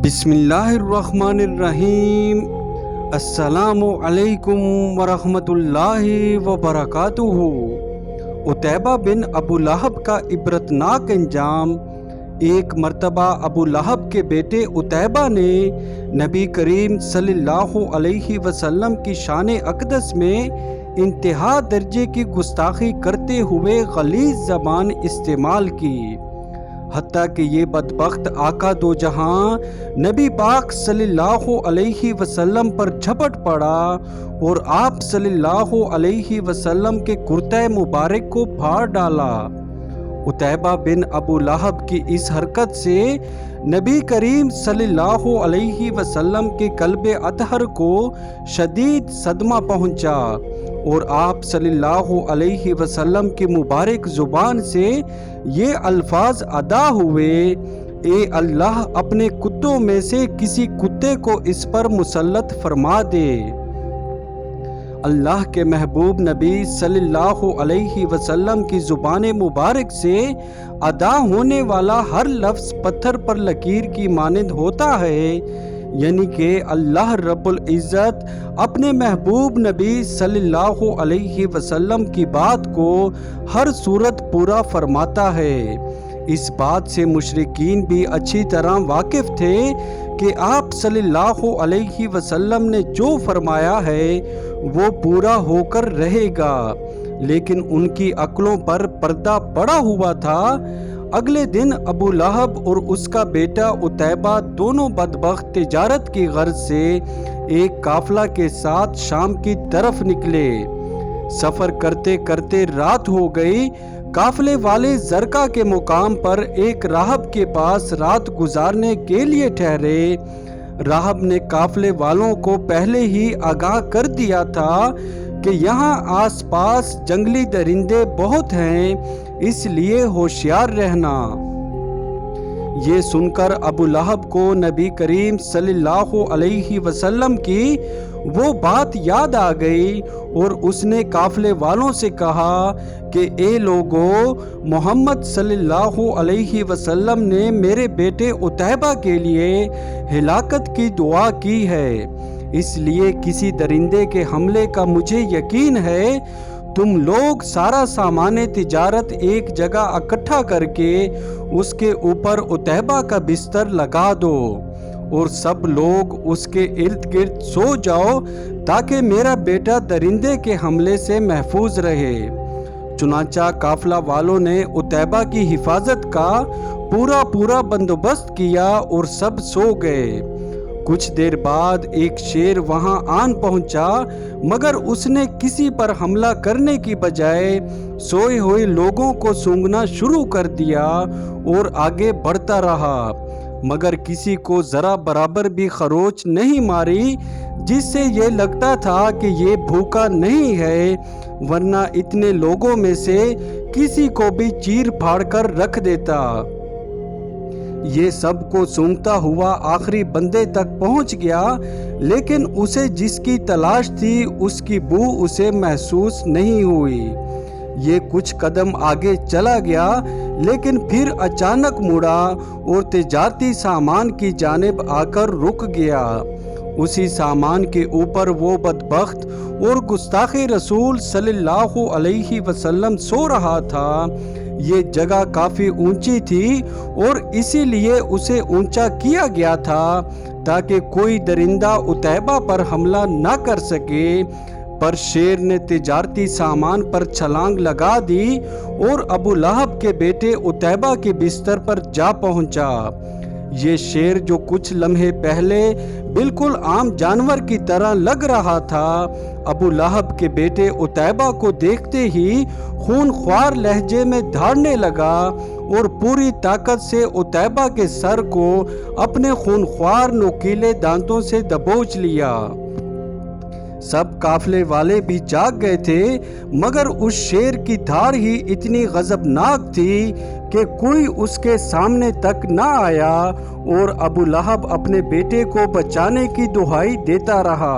بسم اللہ الرحمن الرحیم۔ السلام علیکم ورحمۃ اللہ وبرکاتہ۔ عتیبہ بن ابو لہب کا عبرتناک انجام۔ ایک مرتبہ ابو لہب کے بیٹے عتیبہ نے نبی کریم صلی اللہ علیہ وسلم کی شان اقدس میں انتہا درجے کی گستاخی کرتے ہوئے غلیظ زبان استعمال کی، حتیٰ کہ یہ بدبخت آقا دو جہاں نبی پاک صلی اللہ علیہ وسلم پر جھپٹ پڑا اور آپ صلی اللہ علیہ وسلم کے کرتہ مبارک کو پھاڑ ڈالا۔ عتیبہ بن ابو لہب کی اس حرکت سے نبی کریم صلی اللہ علیہ وسلم کے قلب اطہر کو شدید صدمہ پہنچا اور آپ صلی اللہ علیہ وسلم کی مبارک زبان سے یہ الفاظ ادا ہوئے: اے اللہ، اپنے کتوں میں سے کسی کتے کو اس پر مسلط فرما دے۔ اللہ کے محبوب نبی صلی اللہ علیہ وسلم کی زبان مبارک سے ادا ہونے والا ہر لفظ پتھر پر لکیر کی مانند ہوتا ہے، یعنی کہ اللہ رب العزت اپنے محبوب نبی صلی اللہ علیہ وسلم کی بات کو ہر صورت پورا فرماتا ہے۔ اس بات سے مشرکین بھی اچھی طرح واقف تھے کہ آپ صلی اللہ علیہ وسلم نے جو فرمایا ہے وہ پورا ہو کر رہے گا، لیکن ان کی عقلوں پر پردہ پڑا ہوا تھا۔ اگلے دن ابو لہب اور اس کا بیٹا عتیبہ دونوں بدبخت تجارت کی غرض سے ایک قافلہ کے ساتھ شام کی طرف نکلے۔ سفر کرتے کرتے رات ہو گئی۔ قافلے والے زرقہ کے مقام پر ایک راہب کے پاس رات گزارنے کے لیے ٹھہرے۔ راہب نے قافلے والوں کو پہلے ہی آگاہ کر دیا تھا کہ یہاں آس پاس جنگلی درندے بہت ہیں، اس لیے ہوشیار رہنا۔ یہ سن کر ابو لہب کو نبی کریم صلی اللہ علیہ وسلم کی وہ بات یاد آ گئی اور اس نے قافلے والوں سے کہا کہ اے لوگو، محمد صلی اللہ علیہ وسلم نے میرے بیٹے عتیبہ کے لیے ہلاکت کی دعا کی ہے، اس لیے کسی درندے کے حملے کا مجھے یقین ہے۔ تم لوگ سارا سامان تجارت ایک جگہ اکٹھا کر کے اس کے اوپر عتیبہ کا بستر لگا دو اور سب لوگ اس کے ارد گرد سو جاؤ تاکہ میرا بیٹا درندے کے حملے سے محفوظ رہے۔ چنانچہ قافلہ والوں نے عتیبہ کی حفاظت کا پورا بندوبست کیا اور سب سو گئے۔ کچھ دیر بعد ایک شیر وہاں آن پہنچا، مگر اس نے کسی پر حملہ کرنے کی بجائے سوئے ہوئے لوگوں کو سونگنا شروع کر دیا اور آگے بڑھتا رہا، مگر کسی کو ذرا برابر بھی خروچ نہیں ماری، جس سے یہ لگتا تھا کہ یہ بھوکا نہیں ہے، ورنہ اتنے لوگوں میں سے کسی کو بھی چیر پھاڑ کر رکھ دیتا۔ یہ سب کو سونگتا ہوا آخری بندے تک پہنچ گیا، لیکن اسے جس کی تلاش تھی اس کی بو اسے محسوس نہیں ہوئی۔ یہ کچھ قدم آگے چلا گیا، لیکن پھر اچانک مڑا اور تجارتی سامان کی جانب آ کر رک گیا۔ اسی سامان کے اوپر وہ بدبخت اور گستاخ رسول صلی اللہ علیہ وسلم سو رہا تھا۔ یہ جگہ کافی اونچی تھی اور اسی لیے اسے اونچا کیا گیا تھا تاکہ کوئی درندہ عتیبہ پر حملہ نہ کر سکے، پر شیر نے تجارتی سامان پر چھلانگ لگا دی اور ابو لہب کے بیٹے عتیبہ کے بستر پر جا پہنچا۔ یہ شیر جو کچھ لمحے پہلے بالکل عام جانور کی طرح لگ رہا تھا، ابو لہب کے بیٹے عتیبہ کو دیکھتے ہی خون خوار لہجے میں دھاڑنے لگا اور پوری طاقت سے عتیبہ کے سر کو اپنے خون خوار نوکیلے دانتوں سے دبوچ لیا۔ سب قافلے والے بھی جاگ گئے تھے، مگر اس شیر کی دھاڑ ہی اتنی غضبناک تھی کہ کوئی اس کے سامنے تک نہ آیا اور ابو لہب اپنے بیٹے کو بچانے کی دہائی دیتا رہا۔